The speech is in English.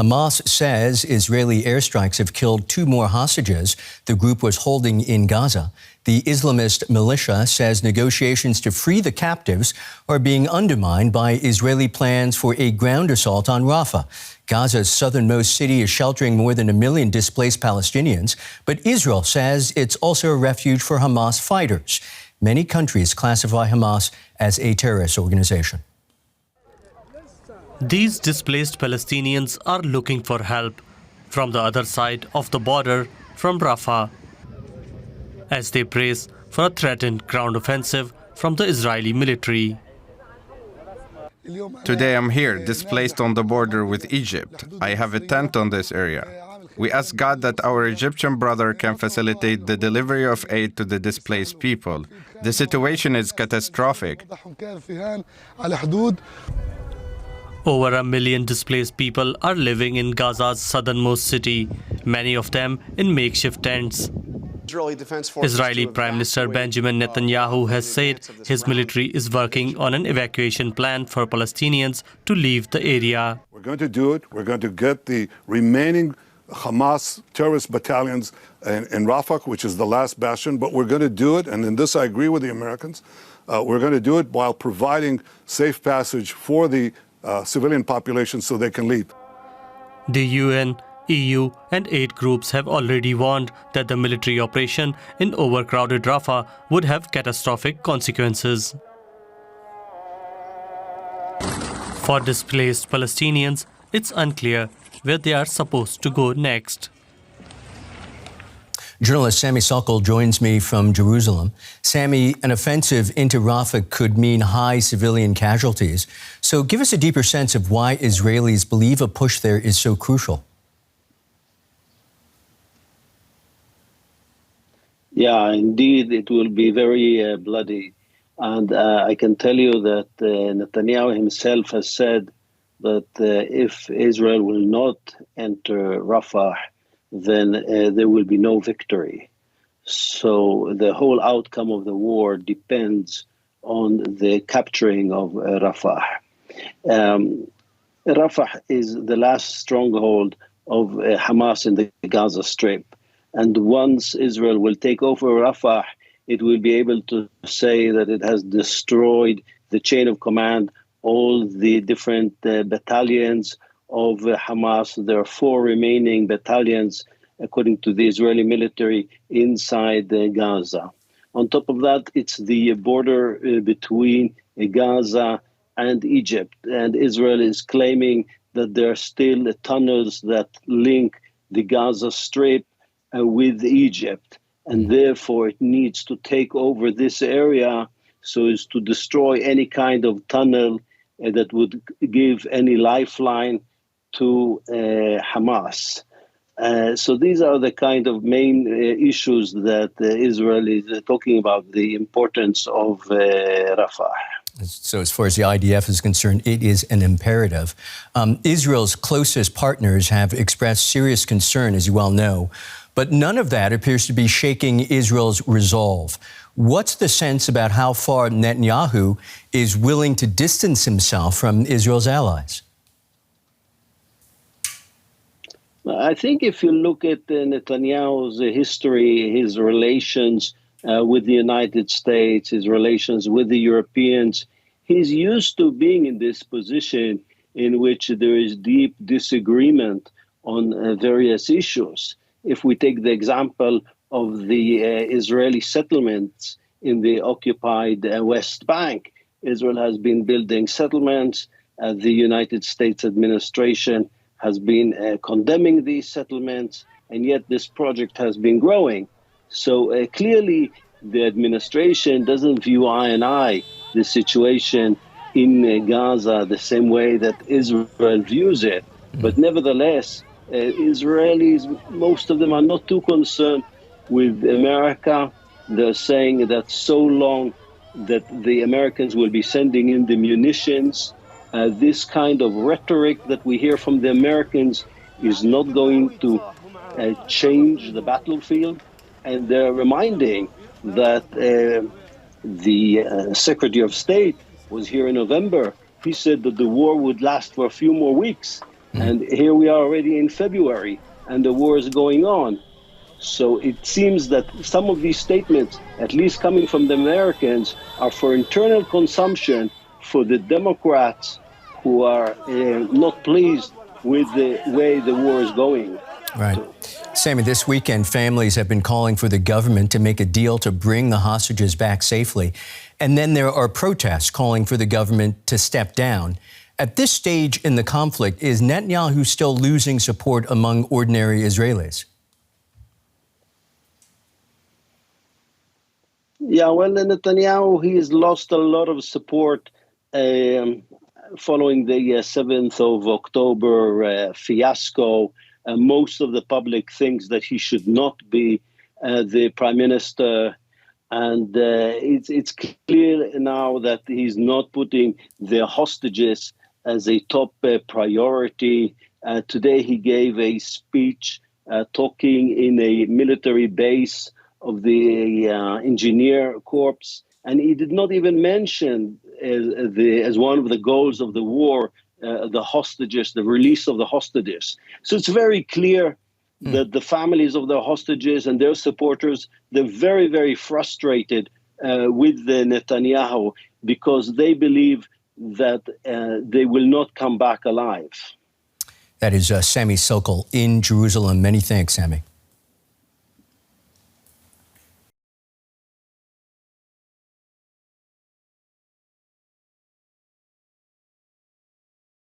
Hamas says Israeli airstrikes have killed 2 more hostages the group was holding in Gaza. The Islamist militia says negotiations to free the captives are being undermined by Israeli plans for a ground assault on Rafah. Gaza's southernmost city is sheltering more than 1 million displaced Palestinians, but Israel says it's also a refuge for Hamas fighters. Many countries classify Hamas as a terrorist organization. These displaced Palestinians are looking for help from the other side of the border from Rafah, as they brace for a threatened ground offensive from the Israeli military. Today I'm here, displaced on the border with Egypt. I have a tent on this area. We ask God that our Egyptian brother can facilitate the delivery of aid to the displaced people. The situation is catastrophic. Over 1 million displaced people are living in Gaza's southernmost city, many of them in makeshift tents. Israeli Prime Minister Benjamin Netanyahu has said his military is working on an evacuation plan for Palestinians to leave the area. We're going to do it. We're going to get the remaining Hamas terrorist battalions in Rafah, which is the last bastion, but we're going to do it, and in this I agree with the Americans, we're going to do it while providing safe passage for the civilian population so they can leave. The UN, EU and aid groups have already warned that the military operation in overcrowded Rafah would have catastrophic consequences. For displaced Palestinians, it's unclear where they are supposed to go next. Journalist Sami Sokol joins me from Jerusalem. Sami, an offensive into Rafah could mean high civilian casualties. So give us a deeper sense of why Israelis believe a push there is so crucial. Yeah, indeed, it will be very bloody. And I can tell you that Netanyahu himself has said that if Israel will not enter Rafah, then there will be no victory. So the whole outcome of the war depends on the capturing of Rafah. Rafah is the last stronghold of Hamas in the Gaza Strip. And once Israel will take over Rafah, it will be able to say that it has destroyed the chain of command, all the different battalions of Hamas. There are 4 remaining battalions, according to the Israeli military, inside Gaza. On top of that, it's the border between Gaza and Egypt. And Israel is claiming that there are still tunnels that link the Gaza Strip with Egypt. And therefore, it needs to take over this area so as to destroy any kind of tunnel that would give any lifeline to Hamas. So these are the kind of main issues that Israel is talking about, the importance of Rafah. So as far as the IDF is concerned, it is an imperative. Israel's closest partners have expressed serious concern, as you well know, but none of that appears to be shaking Israel's resolve. What's the sense about how far Netanyahu is willing to distance himself from Israel's allies? I think if you look at Netanyahu's history, his relations with the United States, his relations with the Europeans, he's used to being in this position in which there is deep disagreement on various issues. If we take the example of the Israeli settlements in the occupied West Bank, Israel has been building settlements. The United States administration has been condemning these settlements, and yet this project has been growing. So clearly, the administration doesn't view eye and eye the situation in Gaza the same way that Israel views it. But nevertheless, Israelis, most of them are not too concerned with America. They're saying that so long that the Americans will be sending in the munitions, this kind of rhetoric that we hear from the Americans is not going to change the battlefield. And they're reminding that the Secretary of State was here in November. He said that the war would last for a few more weeks. And here we are already in February, and the war is going on. So it seems that some of these statements, at least coming from the Americans, are for internal consumption for the Democrats who are not pleased with the way the war is going. Right. Sammy, this weekend, families have been calling for the government to make a deal to bring the hostages back safely. And then there are protests calling for the government to step down. At this stage in the conflict, is Netanyahu still losing support among ordinary Israelis? Yeah, well, Netanyahu, he has lost a lot of support following the 7th of October fiasco. Most of the public thinks that he should not be the prime minister. And it's clear now that he's not putting the hostages as a top priority. Today he gave a speech talking in a military base of the engineer corps, and he did not even mention as one of the goals of the war the hostages, the release of the hostages. So it's very clear that the families of the hostages and their supporters, they're very, very frustrated with the Netanyahu because they believe that they will not come back alive. That is Sammy Sokol in Jerusalem. Many thanks, Sammy.